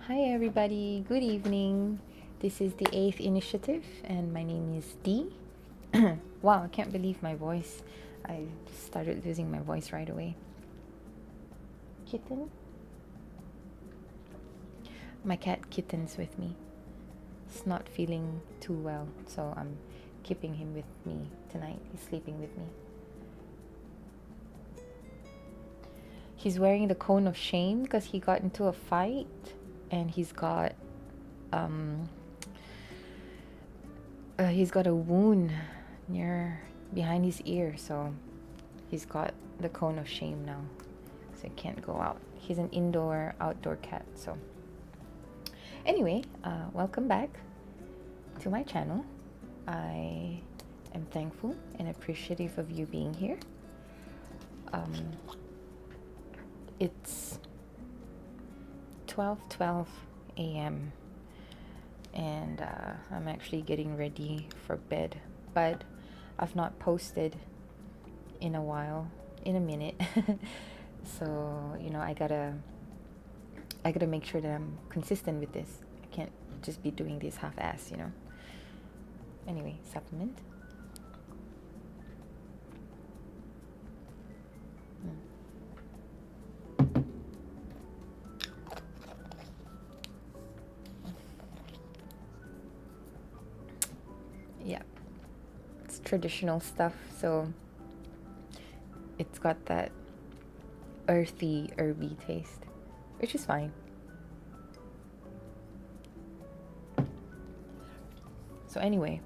Hi everybody, good evening. This is the 8th initiative and my name is Dee. Wow, I can't believe my voice. I started losing my voice right away. Kitten? My cat Kitten's with me. He's not feeling too well, so I'm keeping him with me tonight. He's sleeping with me. He's wearing the cone of shame because he got into a fight and he's got a wound near behind his ear, so he's got the cone of shame now, so he can't go out. He's an outdoor cat. So anyway, welcome back to my channel. I am thankful and appreciative of you being here. It's 12:12 a.m. and I'm actually getting ready for bed, but I've not posted in a minute. So I gotta make sure that I'm consistent with this. I can't just be doing this half-ass. Anyway, supplement. Yeah, it's traditional stuff, so it's got that earthy, herby taste, which is fine. So anyway,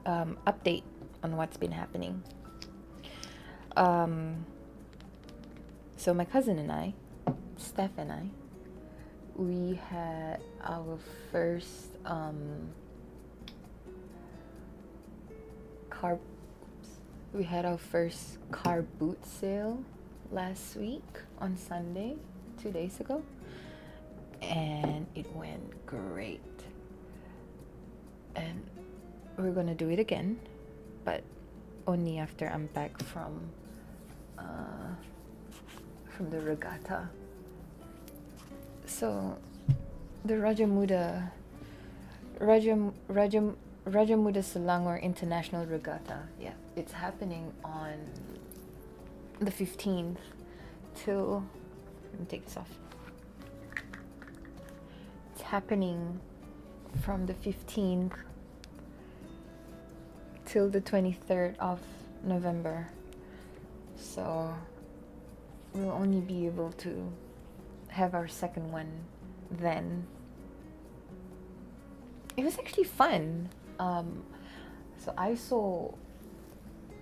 update on what's been happening. So my cousin and I, Steph and I, we had our first car boot sale last week on Sunday, 2 days ago, and it went great. And we're gonna do it again, but only after I'm back from the regatta. So the Raja Muda Selangor International Regatta, yeah, it's happening on the 15th till, let me take this off. It's happening from the 15th till the 23rd of November. So we'll only be able to have our second one then. It was actually fun. So I saw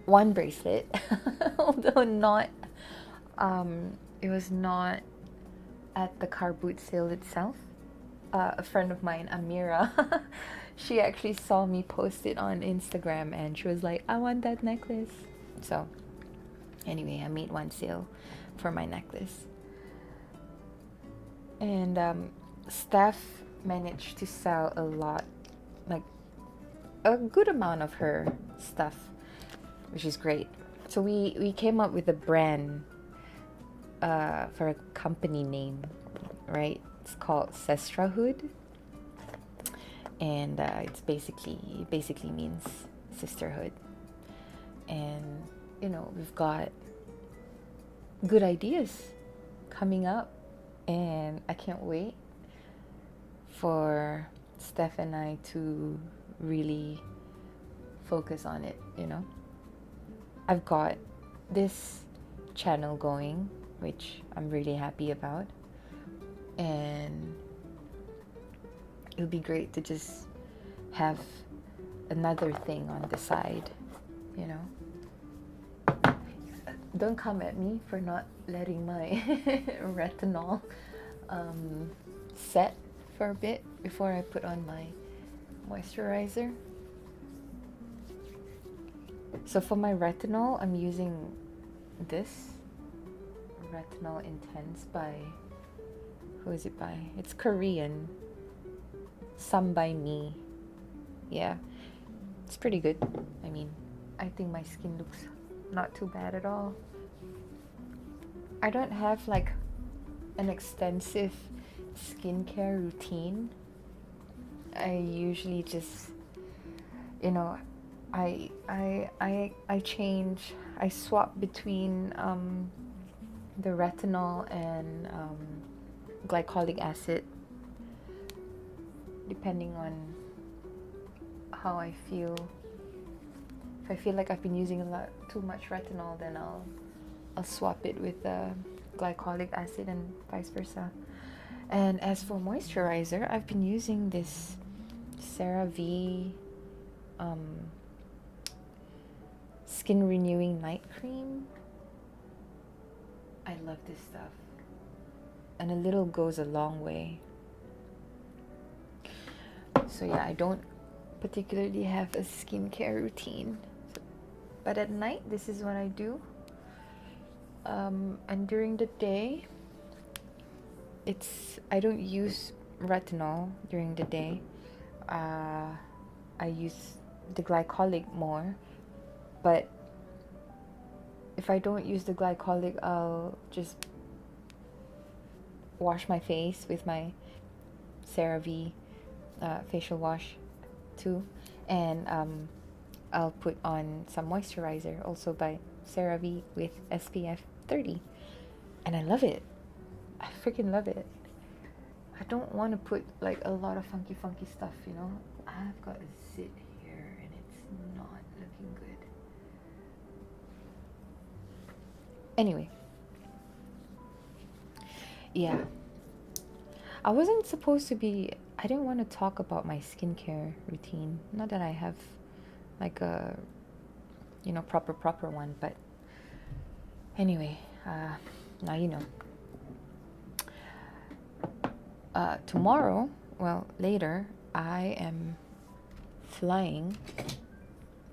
one bracelet, although not, it was not at the car boot sale itself. A friend of mine, Amira, she actually saw me post it on Instagram and she was like, I want that necklace. So anyway, I made one sale for my necklace. And Steph managed to sell a lot, like a good amount of her stuff, which is great. So we came up with a brand for a company name, right? It's called Sestrahood, and it's basically means sisterhood. And we've got good ideas coming up, and I can't wait for Steph and I to really focus on it. I've got this channel going, which I'm really happy about, and it would be great to just have another thing on the side. Don't come at me for not letting my retinol set for a bit before I put on my moisturizer. So for my retinol, I'm using this Retinol Intense by, who is it by? It's Korean. Some by Me. Yeah, it's pretty good. I mean, I think my skin looks not too bad at all. I don't have like an extensive skincare routine, I usually just, you know, I change, I swap between the retinol and glycolic acid, depending on how I feel. If I feel like I've been using too much retinol, then I'll swap it with glycolic acid and vice versa. And as for moisturizer, I've been using this CeraVe skin renewing night cream. I love this stuff, and a little goes a long way. So yeah, I don't particularly have a skincare routine, but at night this is what I do. And during the day, I don't use retinol during the day. I use the glycolic more, but if I don't use the glycolic, I'll just wash my face with my CeraVe facial wash too, and I'll put on some moisturizer also by CeraVe with SPF 30, and I love it. I freaking love it. I don't want to put like a lot of funky stuff, you know. I've got a zit here and it's not looking good. Anyway, yeah, I wasn't supposed to be, I didn't want to talk about my skincare routine. Not that I have like a, you know, proper one, but anyway, now you know. Tomorrow, well, later, I am flying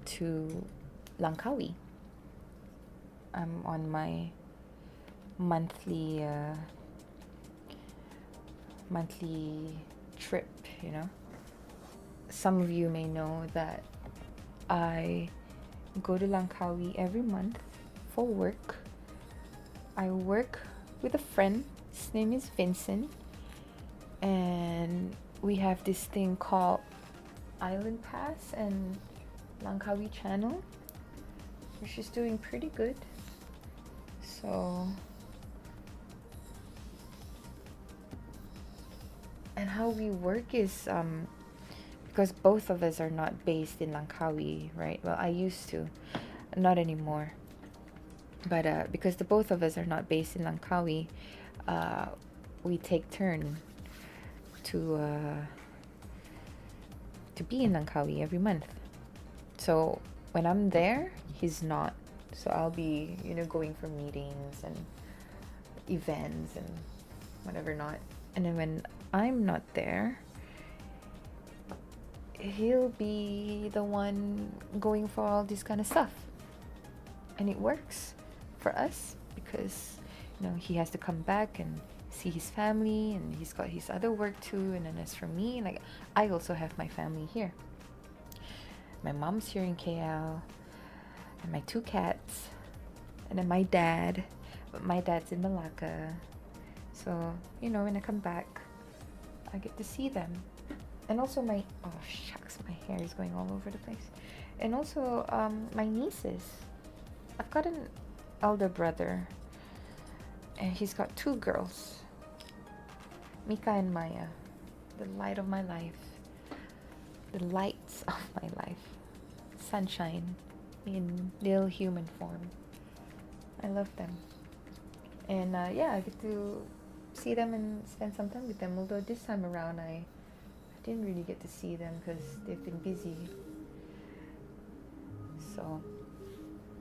to Langkawi. I'm on my monthly trip, you know. Some of you may know that I go to Langkawi every month for work. I work with a friend. His name is Vincent, and we have this thing called Island Pass and Langkawi Channel, which is doing pretty good. So, and how we work is because both of us are not based in Langkawi, right? Well, I used to, not anymore. But because the both of us are not based in Langkawi, we take turn to be in Langkawi every month. So when I'm there, he's not. So I'll be, you know, going for meetings and events and whatever not. And then when I'm not there, he'll be the one going for all this kind of stuff. And it works for us because, you know, he has to come back and see his family, and he's got his other work too. And then as for me, like, I also have my family here. My mom's here in KL, and my 2 cats, and then my dad. But my dad's in Malacca. So, you know, when I come back, I get to see them. And also my, oh shucks, my hair is going all over the place. And also my nieces. I've got an elder brother, and he's got 2 girls, Mika and Maya, the light of my life, the lights of my life, sunshine in little human form. I love them. And yeah, I get to see them and spend some time with them, although this time around I didn't really get to see them because they've been busy. So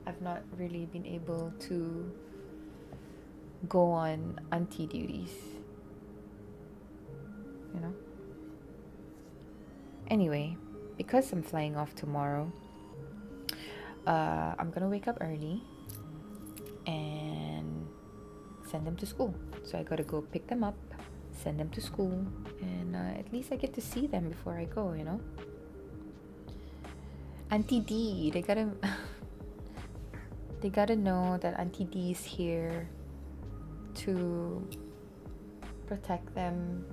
I've not really been able to go on auntie duties, you know. Anyway, because I'm flying off tomorrow, I'm gonna wake up early and send them to school. So I gotta go pick them up, send them to school, and at least I get to see them before I go, you know. Auntie D, they gotta know that Auntie D is here to protect them,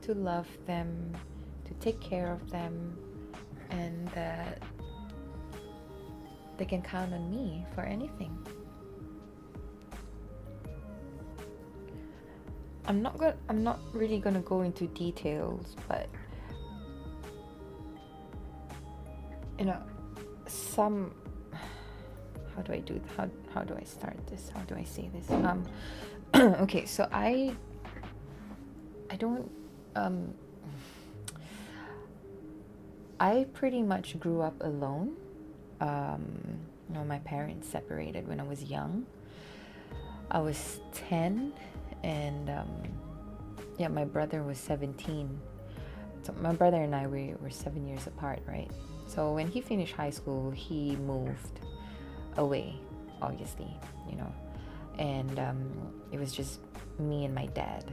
to love them, to take care of them, and that they can count on me for anything. I'm not really gonna go into details, but you know, some how do I start this? How do I say this? Okay, so I don't I pretty much grew up alone. My parents separated when I was young. I was 10, and my brother was 17. So my brother and I were 7 years apart, right? So when he finished high school, he moved away, obviously, and it was just me and my dad.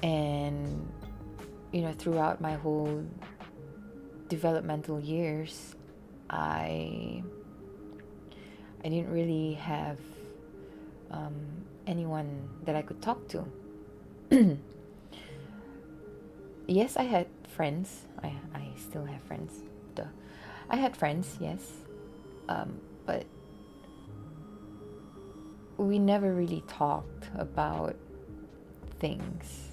And throughout my whole developmental years, I didn't really have anyone that I could talk to. Yes, I had friends. I still have friends. Duh. I had friends, yes. But we never really talked about things.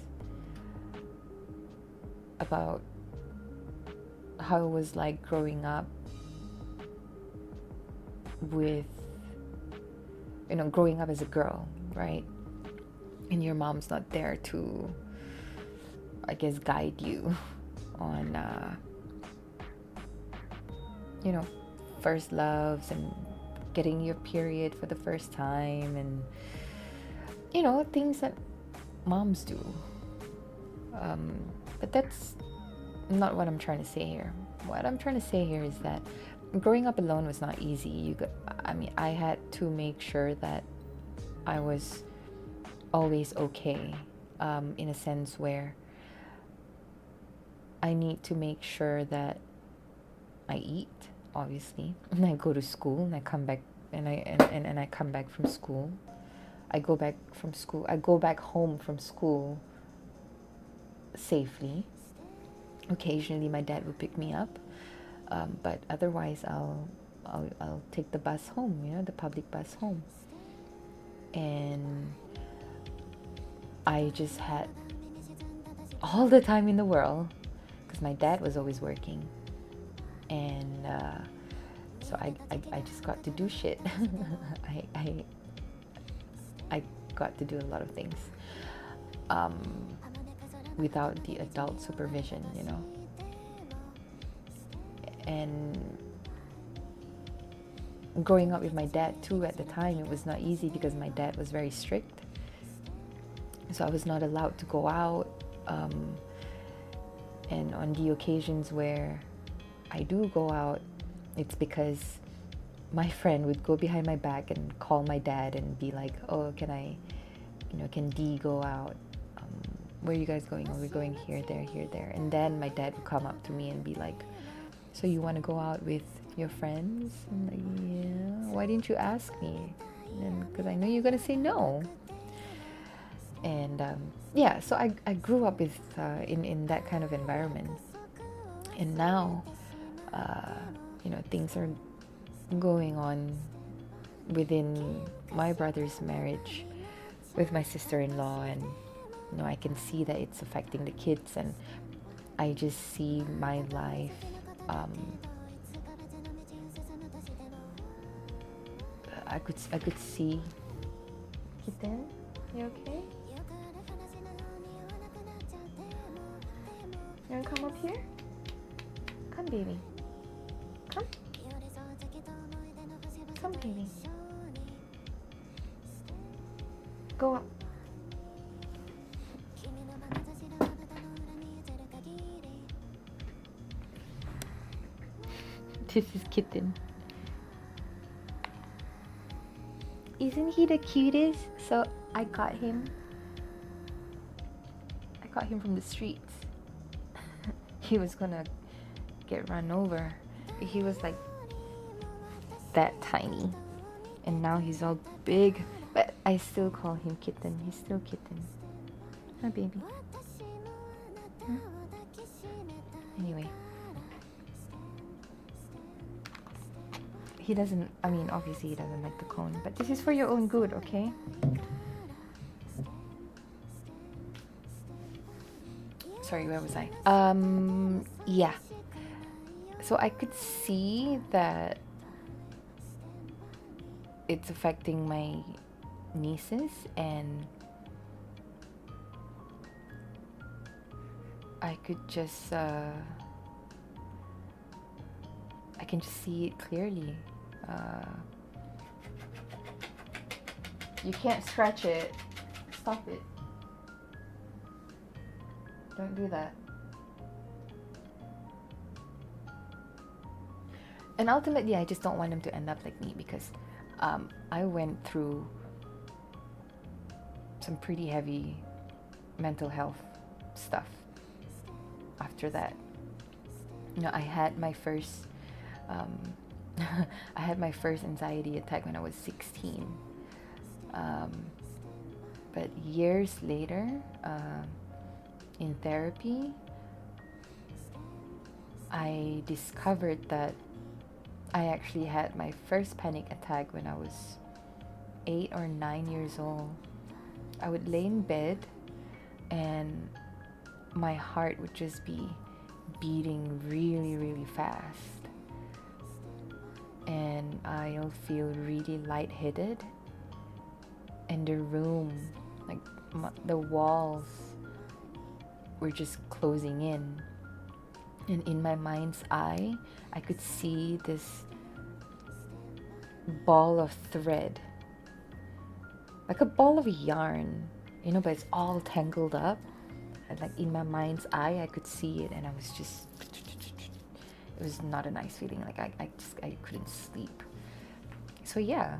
About how it was like growing up with, growing up as a girl, right? And your mom's not there to, I guess, guide you on, first loves and getting your period for the first time, and, things that moms do. But that's not what I'm trying to say here. What I'm trying to say here is that growing up alone was not easy. I had to make sure that I was always okay, in a sense where I need to make sure that I eat, obviously, and I go to school, and I come back, and I come back from school. I go back home from school safely. Occasionally my dad would pick me up, but otherwise I'll take the bus home, the public bus home. And I just had all the time in the world because my dad was always working, and so I just got to do shit. I got to do a lot of things without the adult supervision, and growing up with my dad too at the time, it was not easy because my dad was very strict. So I was not allowed to go out, and on the occasions where I do go out, it's because my friend would go behind my back and call my dad and be like, oh, can Dee go out? Where are you guys going? Oh, we're going here, there. And then my dad would come up to me and be like, so you want to go out with your friends? I'm like, yeah. Why didn't you ask me? And because I know you're going to say no. And so I grew up with in that kind of environment. And now, things are going on within my brother's marriage with my sister-in-law, and I can see that it's affecting the kids, and I just see my life I could see. Kitten, you okay? You wanna come up here? Come, baby. Come. Come, baby. Go up. This is Kitten. Isn't he the cutest? So I got him from the streets. He was gonna get run over. He was like that tiny, and now he's all big, but I still call him Kitten. He's still Kitten. Hi, baby. Huh? Anyway. He doesn't, I mean, obviously he doesn't like the cone, but this is for your own good, okay? Sorry, where was I? Yeah. So I could see that it's affecting my nieces, and I could just, I can just see it clearly. You can't scratch it. Stop it. Don't do that. And ultimately, I just don't want them to end up like me, because I went through some pretty heavy mental health stuff after that. You know, I had my first I had my first anxiety attack when I was 16. But years later, in therapy, I discovered that I actually had my first panic attack when I was 8 or 9 years old. I would lay in bed and my heart would just be beating really, really fast. And I'll feel really lightheaded. And the room, like the walls, were just closing in. And in my mind's eye, I could see this ball of thread, like a ball of yarn, you know, but it's all tangled up. And like in my mind's eye, I could see it, and I was just, it was not a nice feeling. Like I couldn't sleep. So yeah,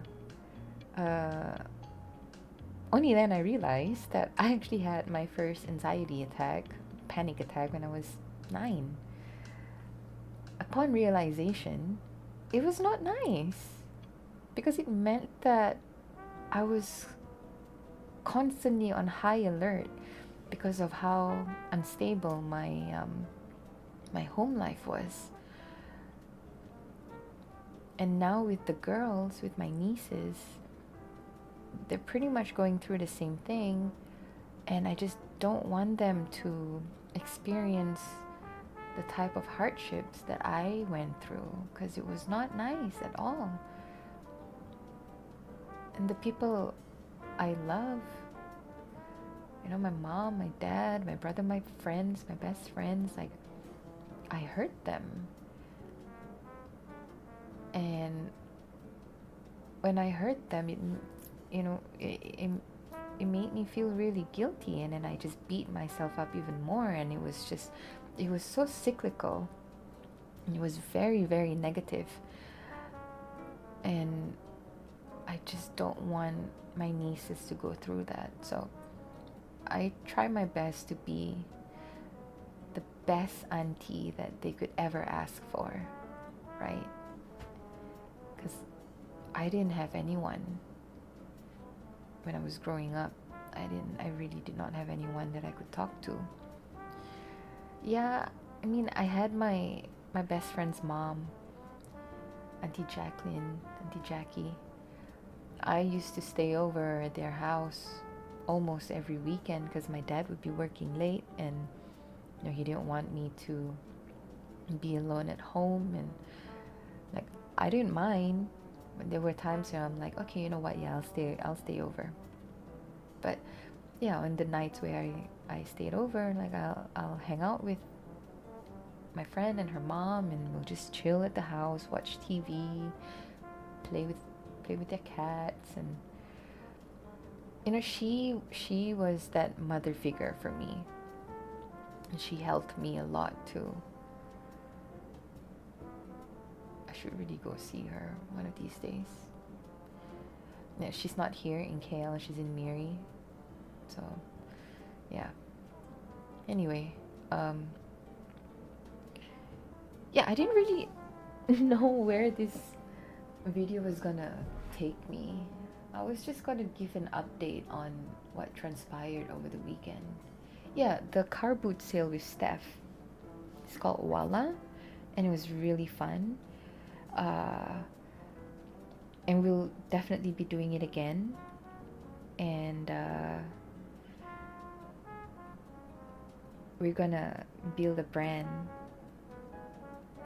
only then I realized that I actually had my first anxiety attack, panic attack, when I was 9. Upon realization, it was not nice, because it meant that I was constantly on high alert because of how unstable my home life was. And now with the girls, with my nieces, they're pretty much going through the same thing, and I just don't want them to experience the type of hardships that I went through, because it was not nice at all. And the people I love, you know, my mom, my dad, my brother, my friends, my best friends, like, I hurt them. And when I hurt them, you know, it made me feel really guilty, and then I just beat myself up even more, and it was so cyclical. It was very, very negative. And I just don't want my nieces to go through that. So I try my best to be the best auntie that they could ever ask for, right? Because I didn't have anyone when I was growing up. I really did not have anyone that I could talk to. Yeah, I mean, I had my best friend's mom, Auntie Jacqueline, Auntie Jackie. I used to stay over at their house almost every weekend, because my dad would be working late, and you know, he didn't want me to be alone at home. And like, I didn't mind, but there were times where I'm like, okay, you know what, yeah, I'll stay over. But yeah, on the nights where I stayed over, like, I'll hang out with my friend and her mom, and we'll just chill at the house, watch TV, play with their cats. And you know, she was that mother figure for me, and she helped me a lot too. I should really go see her one of these days. Yeah, she's not here in KL, she's in Miri. So yeah. Anyway, yeah, I didn't really know where this video was gonna take me. I was just gonna give an update on what transpired over the weekend. Yeah, the car boot sale with Steph. It's called Walla, and it was really fun. Uh, and we'll definitely be doing it again. And we're gonna build a brand,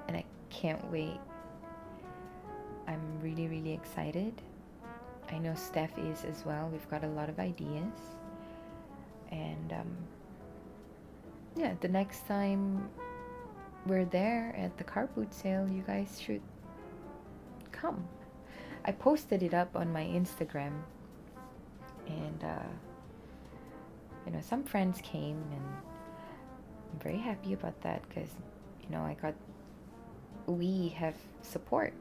and I can't wait. I'm really, really excited. I know Steph is as well. We've got a lot of ideas. And yeah, the next time we're there at the car boot sale, you guys should come. I posted it up on my Instagram, and some friends came, and I'm very happy about that because we have support.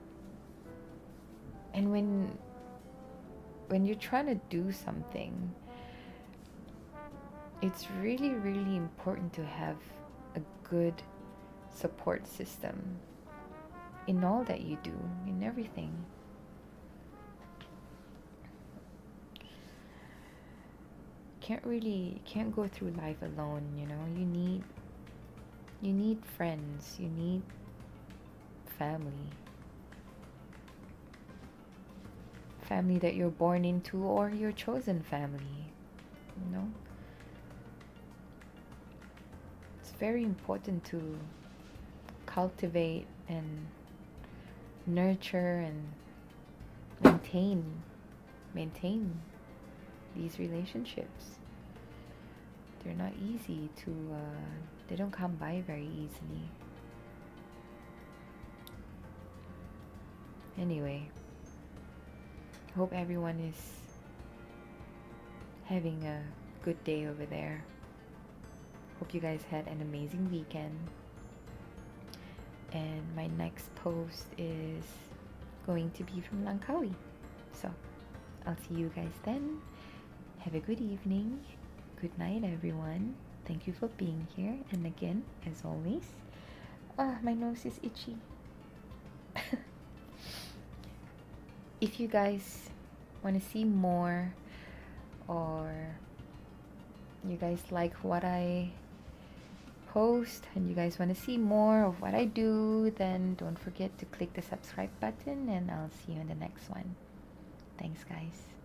And when you're trying to do something, it's really, really important to have a good support system in all that you do, in everything. Can't go through life alone. You need friends, you need family that you're born into or your chosen family. It's very important to cultivate and nurture and maintain these relationships. They're not easy to they don't come by very easily. Anyway, hope everyone is having a good day over there. Hope you guys had an amazing weekend. And my next post is going to be from Langkawi. So I'll see you guys then. Have a good evening. Good night, everyone. Thank you for being here. And again, as always, my nose is itchy. If you guys want to see more, or you guys like what I post and you guys want to see more of what I do, then don't forget to click the subscribe button, and I'll see you in the next one. Thanks, guys.